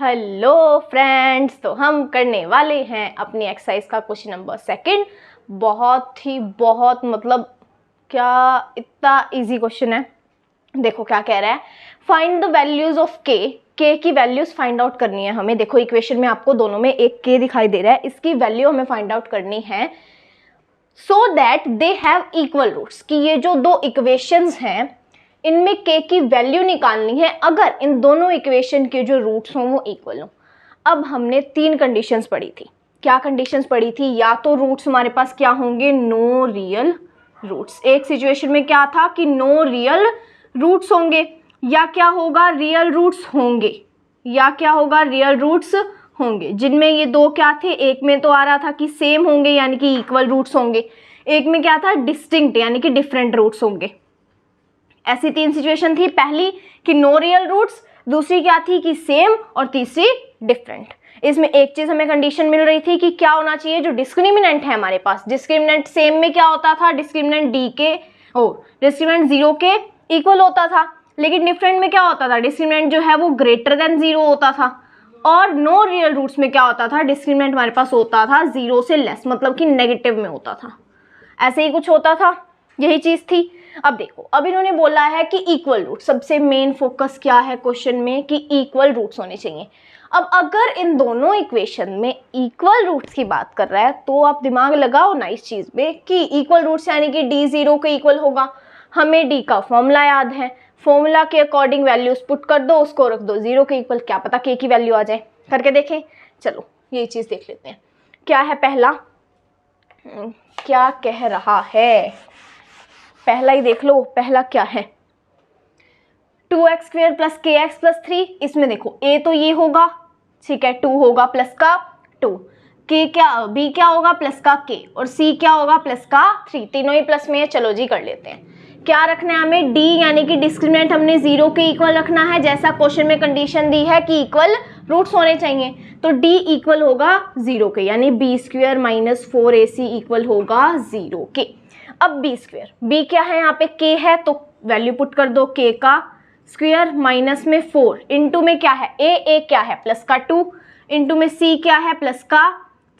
Hello friends, तो हम करने वाले हैं अपनी एक्सरसाइज का क्वेश्चन नंबर सेकंड। बहुत मतलब क्या इतना इजी क्वेश्चन है। देखो क्या कह रहा है, फाइंड द वैल्यूज ऑफ के की वैल्यूज फाइंड आउट करनी है हमें। देखो इक्वेशन में आपको दोनों में एक के दिखाई दे रहा है, इसकी वैल्यू हमें फाइंड आउट करनी है so that they have equal roots. कि ये जो दो इक्वेशंस हैं इनमें के की वैल्यू निकालनी है अगर इन दोनों इक्वेशन के जो रूट्स हों वो इक्वल हों। अब हमने तीन कंडीशंस पढ़ी थी। क्या कंडीशंस पढ़ी थी? या तो रूट्स हमारे पास क्या होंगे, नो रियल रूट्स। एक सिचुएशन में क्या था कि नो रियल रूट्स होंगे, या क्या होगा, रियल रूट्स होंगे, या क्या होगा, रियल रूट्स होंगे। जिनमें ये दो क्या थे, एक में तो आ रहा था कि सेम होंगे यानी कि इक्वल रूट्स होंगे, एक में क्या था, डिस्टिंक्ट यानी कि डिफरेंट रूट्स होंगे। ऐसी तीन सिचुएशन थी। पहली कि नो रियल रूट्स, दूसरी क्या थी कि सेम, और तीसरी डिफरेंट। इसमें एक चीज हमें कंडीशन मिल रही थी कि क्या होना चाहिए, जो डिस्क्रिमिनेंट है हमारे पास। डिस्क्रिमिनेंट सेम में क्या होता था, डिस्क्रिमिनेंट डिस्क्रिमिनेंट 0 के इक्वल होता था, लेकिन डिफरेंट में क्या होता था, डिस्क्रिमिनेंट जो है वो ग्रेटर देन 0 होता था। और नो रियल रूट्स में क्या होता था, डिस्क्रिमिनेंट हमारे पास होता था 0 से लेस, मतलब कि नेगेटिव में होता था। ऐसे ही कुछ होता था, यही चीज थी। अब देखो, अब इन्होंने बोला है कि इक्वल रूट। सबसे मेन फोकस क्या है क्वेश्चन में कि इक्वल रूट्स होने चाहिए। अब अगर इन दोनों इक्वेशन में इक्वल रूट्स की बात कर रहा है तो आप दिमाग लगाओ ना इस चीज में कि इक्वल रूट्स यानी कि डी 0 के इक्वल होगा। हमें डी का फॉर्मूला याद है, फॉर्मूला के अकॉर्डिंग वैल्यूज पुट कर दो, उसको रख दो 0 के इक्वल। क्या पता के की वैल्यू आ जाए। करके देखें, चलो ये चीज देख लेते हैं। क्या है पहला, क्या कह रहा है, पहला ही देख लो। पहला क्या है, 2x² प्लस kx प्लस 3। इसमें देखो a तो ये होगा, ठीक है, 2 होगा प्लस का 2, b क्या होगा प्लस का k, और c क्या होगा प्लस का 3। तीनों ही प्लस में है। चलो जी कर लेते हैं। क्या रखना है हमें, d यानी कि डिस्क्रिमिनेंट हमने 0 के इक्वल रखना है, जैसा क्वेश्चन में कंडीशन दी है कि इक्वल रूट्स होने चाहिए। तो d इक्वल होगा 0 के, यानी b² माइनस 4ac इक्वल होगा 0 के। अब b², b क्या है यहाँ पे, k है, तो वैल्यू पुट कर दो k का स्क्वायर माइनस में 4, इंटू में क्या है a क्या है प्लस का 2, इंटू में c क्या है प्लस का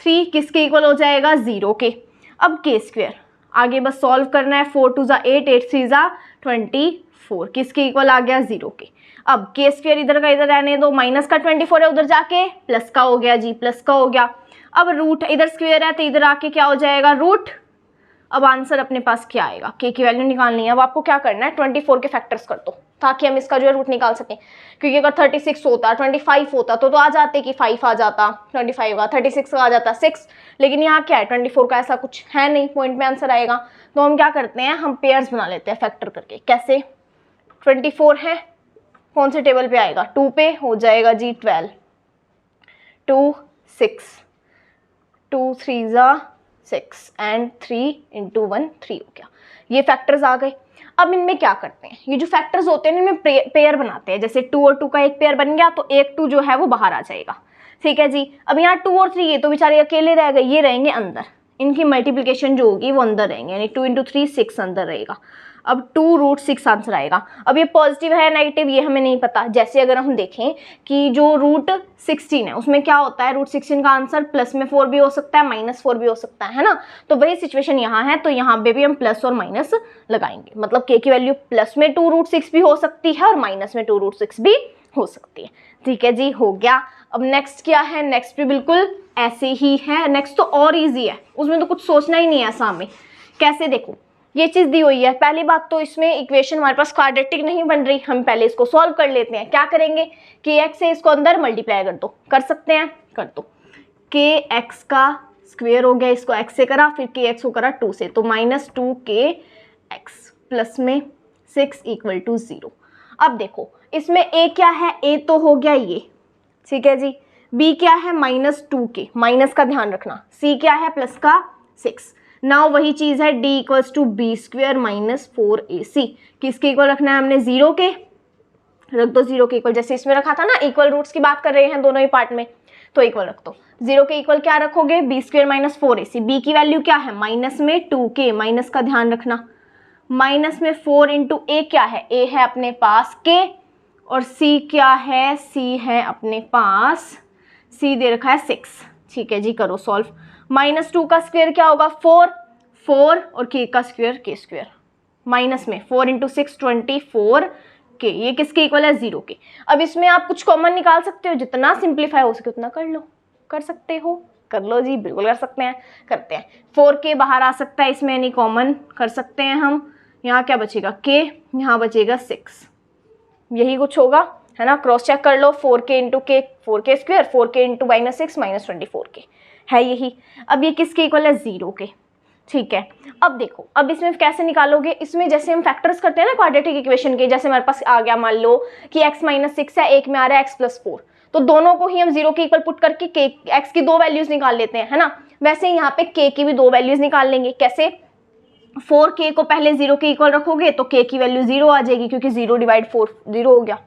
3, किसके इक्वल हो जाएगा 0 के। अब k², आगे बस सॉल्व करना है। 4 2 = 8, 8 3 = 24, किसके इक्वल आ गया 0 के। अब k² इधर का इधर रहने दो, माइनस का 24 है, उधर जाके प्लस का हो गया जी, प्लस का हो गया। अब रूट इधर स्क्वायर है तो इधर आके क्या हो जाएगा रूट। अब आंसर अपने पास क्या आएगा, के की वैल्यू निकालनी है। अब आपको क्या करना है, 24 के फैक्टर्स कर दो ताकि हम इसका जो है रूट निकाल सकें। क्योंकि अगर 36 होता, 25 होता तो आ जाते कि 5 आ जाता, 25 का 36 का आ जाता 6, लेकिन यहाँ क्या है 24 का ऐसा कुछ है नहीं, पॉइंट में आंसर आएगा। तो हम क्या करते हैं, हम पेयर्स बना लेते हैं फैक्टर करके। कैसे, 24 है, कौन से टेबल पे आएगा, 2 पे हो जाएगा जी 12, 2 6, 2 3 6 एंड 3 इंटू 1 3 हो गया। ये फैक्टर्स आ गए। अब इनमें क्या करते हैं, ये जो फैक्टर्स होते हैं इनमें पेयर बनाते हैं। जैसे 2 और 2 का एक पेयर बन गया तो एक 2 जो है वो बाहर आ जाएगा, ठीक है जी। अब यहाँ 2 और 3 ये तो बेचारे अकेले रह गए, ये रहेंगे अंदर। इनकी मल्टीप्लिकेशन जो होगी वो अंदर रहेंगे, यानी 2 इंटू 3 6 अंदर रहेगा। अब 2 रूट 6 आंसर आएगा। अब ये पॉजिटिव है नेगेटिव ये हमें नहीं पता। जैसे अगर हम देखें कि जो रूट 16 है उसमें क्या होता है, रूट 16 का आंसर प्लस में 4 भी हो सकता है, माइनस 4 भी हो सकता है ना। तो वही सिचुएशन यहाँ है, तो यहाँ पे भी हम प्लस और माइनस लगाएंगे। मतलब के की वैल्यू प्लस में 2 रूट 6 भी हो सकती है और माइनस में 2 रूट 6 भी हो सकती है, ठीक है जी, हो गया। अब नेक्स्ट क्या है, नेक्स्ट भी बिल्कुल ऐसे ही है। नेक्स्ट तो और ईजी है, उसमें तो कुछ सोचना ही नहीं है सामने। कैसे, देखो ये चीज दी हुई है। पहली बात तो इसमें इक्वेशन हमारे पास क्वाड्रेटिक नहीं बन रही, हम पहले इसको सॉल्व कर लेते हैं। क्या करेंगे, kx से इसको अंदर मल्टीप्लाई कर दो, कर सकते हैं, कर दो। kx का स्क्वायर हो गया, इसको x से करा, फिर kx को करा 2 से, तो माइनस 2kx प्लस में 6 इक्वल टू 0। अब देखो इसमें a क्या है, a तो हो गया ये, ठीक है जी। b क्या है, माइनस 2k, माइनस का ध्यान रखना। c क्या है, प्लस का 6। नाउ वही चीज है, d equals to b² minus 4ac, किसके इक्वल रखना है हमने, 0 के, रख दो 0 के इक्वल। जैसे इसमें रखा था ना, इक्वल रूट्स की बात कर रहे हैं दोनों ही पार्ट में, तो इक्वल रख दो। 0 के इक्वल क्या रखोगे, b² माइनस 4ac। b की वैल्यू क्या है, माइनस में 2k, माइनस का ध्यान रखना, माइनस में 4 इंटू a क्या है, a है अपने पास k, और c क्या है, c है अपने पास, c दे रखा है 6, ठीक है जी, करो सॉल्व। -2 का स्क्वायर क्या होगा 4, 4 और k का स्क्वायर k स्क्वायर, माइनस में 4 × 6 24 k, ये किसके इक्वल है 0 के। अब इसमें आप कुछ कॉमन निकाल सकते हो, जितना सिंप्लीफाई हो सके उतना कर लो, कर सकते हो, कर लो जी, बिल्कुल कर सकते हैं, करते हैं। 4k बाहर आ सकता है इसमें, यानी कॉमन कर सकते हैं हम। यहाँ क्या बचेगा k, यहाँ बचेगा 6, यही कुछ होगा, है ना, क्रॉस चेक कर लो। 4k × k 4k square, 4k × -6 -24k है यही। अब ये किसके इक्वल है 0 के, ठीक है। अब देखो, अब इसमें कैसे निकालोगे, इसमें जैसे हम फैक्टर्स करते हैं ना क्वाड्रेटिक इक्वेशन के, जैसे हमारे पास आ गया मान लो कि x - 6 है, एक में आ रहा है x + 4, तो दोनों को ही हम 0 के इक्वल पुट करके k x की 2 वैल्यूज निकाल लेते हैं, है ना। वैसे यहाँ पे k की भी 2 वैल्यूज निकाल लेंगे। कैसे, 4k को पहले 0 के इक्वल रखोगे तो k की वैल्यू 0 आ जाएगी, क्योंकि 0/4 0 हो गया,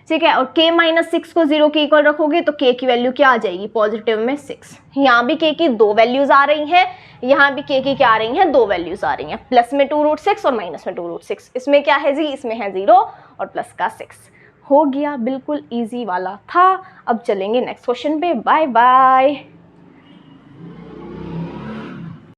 ठीक है। और k - 6 को 0 के इक्वल रखोगे तो k की वैल्यू क्या आ जाएगी, पॉजिटिव में 6। यहाँ भी k की 2 वैल्यूज आ रही हैं, यहाँ भी k की क्या आ रही हैं, 2 वैल्यूज आ रही हैं, प्लस में 2√6 और माइनस में 2√6। इसमें क्या है जी, इसमें है 0 और प्लस का 6। हो गया, बिल्कुल ईजी वाला था। अब चलेंगे नेक्स्ट क्वेश्चन पे। Bye bye.